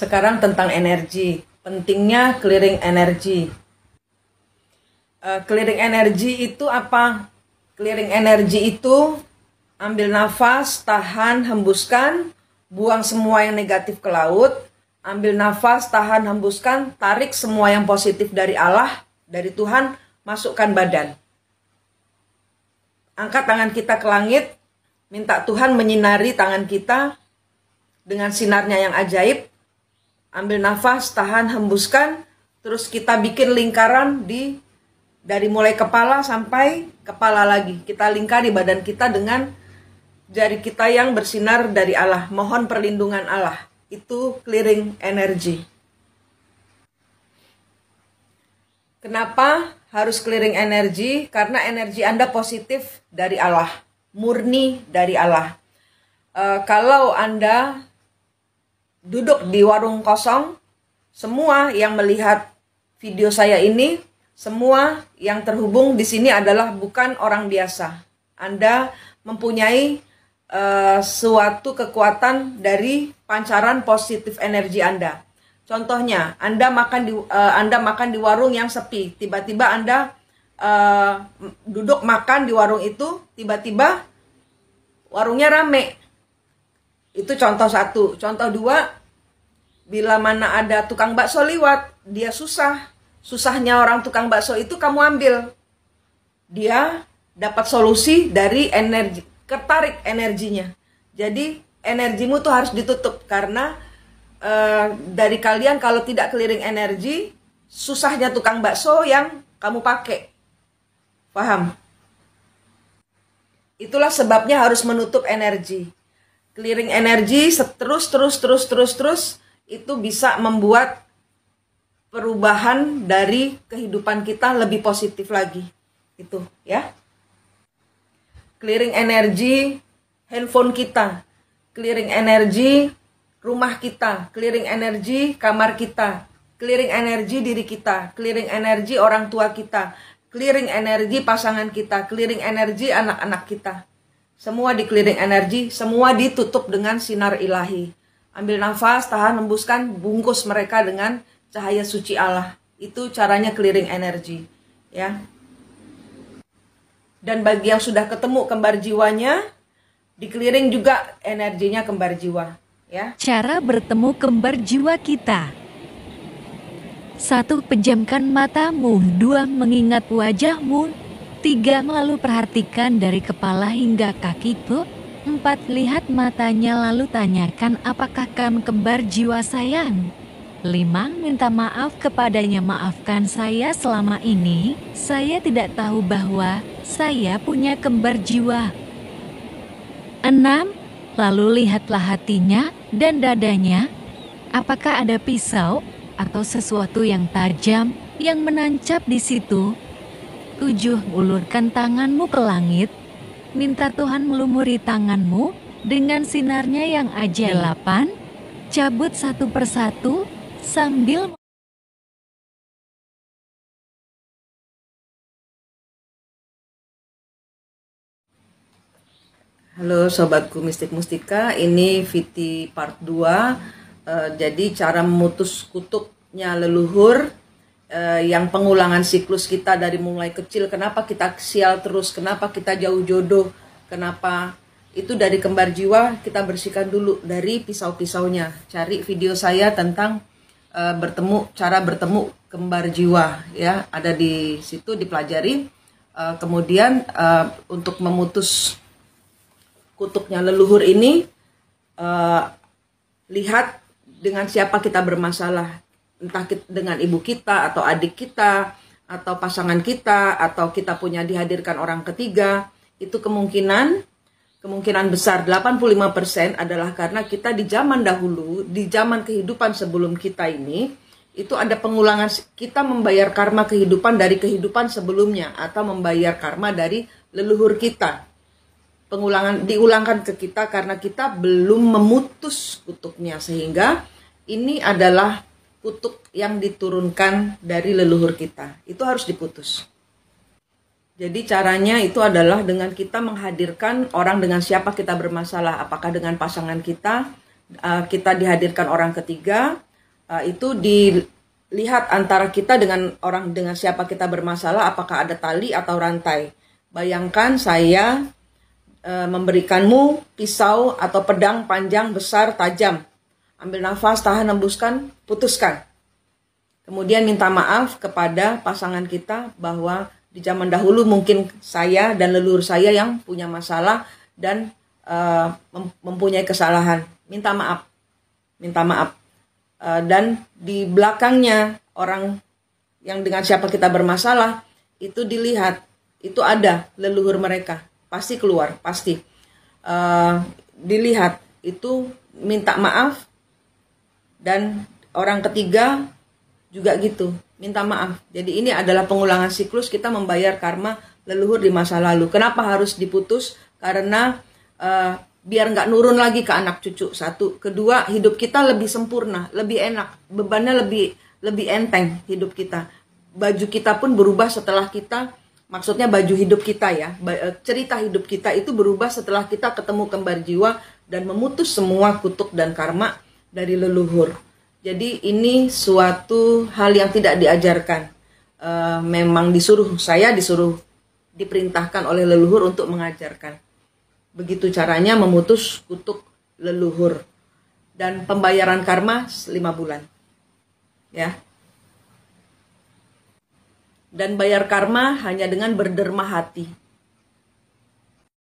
Sekarang tentang energi, pentingnya clearing energi. Clearing energi itu apa? Clearing energi itu ambil nafas, tahan, hembuskan, buang semua yang negatif ke laut. Ambil nafas, tahan, hembuskan, tarik semua yang positif dari Allah, dari Tuhan, masukkan badan. Angkat tangan kita ke langit, minta Tuhan menyinari tangan kita dengan sinarnya yang ajaib. Ambil nafas, tahan, hembuskan, terus kita bikin lingkaran dari mulai kepala sampai kepala lagi. Kita lingkari badan kita dengan jari kita yang bersinar dari Allah. Mohon perlindungan Allah. Itu clearing energi. Kenapa harus clearing energi? Karena energi Anda positif dari Allah, murni dari Allah. Kalau Anda duduk di warung kosong, semua yang melihat video saya ini, semua yang terhubung di sini adalah bukan orang biasa. Anda mempunyai suatu kekuatan dari pancaran positif energi Anda. Contohnya, Anda makan di warung yang sepi, tiba-tiba Anda duduk makan di warung itu, tiba-tiba warungnya rame. Itu contoh satu. Contoh dua, bila mana ada tukang bakso lewat, dia susahnya orang tukang bakso itu kamu ambil. Dia dapat solusi dari energi, ketarik energinya. Jadi energimu tuh harus ditutup karena dari kalian kalau tidak clearing energi, susahnya tukang bakso yang kamu pakai. Paham? Itulah sebabnya harus menutup energi. Clearing energi terus itu bisa membuat perubahan dari kehidupan kita lebih positif lagi. Itu ya. Clearing energi handphone kita, clearing energi rumah kita, clearing energi kamar kita, clearing energi diri kita, clearing energi orang tua kita, clearing energi pasangan kita, clearing energi anak-anak kita. Semua di clearing energi, semua ditutup dengan sinar ilahi. Ambil nafas, tahan, hembuskan, bungkus mereka dengan cahaya suci Allah. Itu caranya clearing energi, ya. Dan bagi yang sudah ketemu kembar jiwanya, di clearing juga energinya kembar jiwa, ya. Cara bertemu kembar jiwa kita. 1. Pejamkan matamu. 2. Mengingat wajahmu. 3. Lalu perhatikan dari kepala hingga kakiku. 4. Lihat matanya lalu tanyakan apakah kamu kembar jiwa sayang. 5. Minta maaf kepadanya, maafkan saya selama ini, saya tidak tahu bahwa saya punya kembar jiwa. 6. Lalu lihatlah hatinya dan dadanya, apakah ada pisau atau sesuatu yang tajam yang menancap di situ. 7. Ulurkan tanganmu ke langit, minta Tuhan melumuri tanganmu dengan sinarnya yang ajaib. 8. Cabut satu persatu sambil Halo sobatku Mistik Mustika, ini VT part 2. Jadi cara memutus kutubnya leluhur, yang pengulangan siklus kita dari mulai kecil. Kenapa kita sial terus, kenapa kita jauh jodoh, kenapa itu dari kembar jiwa. Kita bersihkan dulu dari pisau-pisaunya. Cari video saya tentang cara bertemu kembar jiwa, ya, ada di situ, dipelajari. Kemudian untuk memutus kutubnya leluhur ini, lihat dengan siapa kita bermasalah, entah dengan ibu kita atau adik kita atau pasangan kita, atau kita punya dihadirkan orang ketiga. Itu kemungkinan besar 85% adalah karena kita di zaman dahulu, di zaman kehidupan sebelum kita ini, itu ada pengulangan, kita membayar karma kehidupan dari kehidupan sebelumnya, atau membayar karma dari leluhur kita. Diulangkan ke kita karena kita belum memutus kutubnya, sehingga ini adalah kutub yang diturunkan dari leluhur kita. Itu harus diputus. Jadi caranya itu adalah dengan kita menghadirkan orang dengan siapa kita bermasalah. Apakah dengan pasangan kita, kita dihadirkan orang ketiga, Itu dilihat antara kita dengan orang dengan siapa kita bermasalah, apakah ada tali atau rantai. Bayangkan saya memberikanmu pisau atau pedang panjang, besar, tajam. Ambil nafas, tahan, hembuskan, putuskan. Kemudian minta maaf kepada pasangan kita bahwa di zaman dahulu mungkin saya dan leluhur saya yang punya masalah dan mempunyai kesalahan. Minta maaf. Dan di belakangnya orang yang dengan siapa kita bermasalah itu dilihat, itu ada leluhur mereka, pasti keluar, pasti dilihat, itu minta maaf. Dan orang ketiga juga gitu, minta maaf. Jadi ini adalah pengulangan siklus kita membayar karma leluhur di masa lalu. Kenapa harus diputus? Karena biar nggak nurun lagi ke anak cucu, satu. Kedua, hidup kita lebih sempurna, lebih enak, bebannya lebih enteng hidup kita. Baju kita pun berubah setelah kita, maksudnya baju hidup kita ya, cerita hidup kita itu berubah setelah kita ketemu kembar jiwa dan memutus semua kutuk dan karma dari leluhur. Jadi ini suatu hal yang tidak diajarkan. Memang saya disuruh diperintahkan oleh leluhur untuk mengajarkan. Begitu caranya memutus kutuk leluhur. Dan pembayaran karma 5 bulan. Ya. Dan bayar karma hanya dengan berderma hati.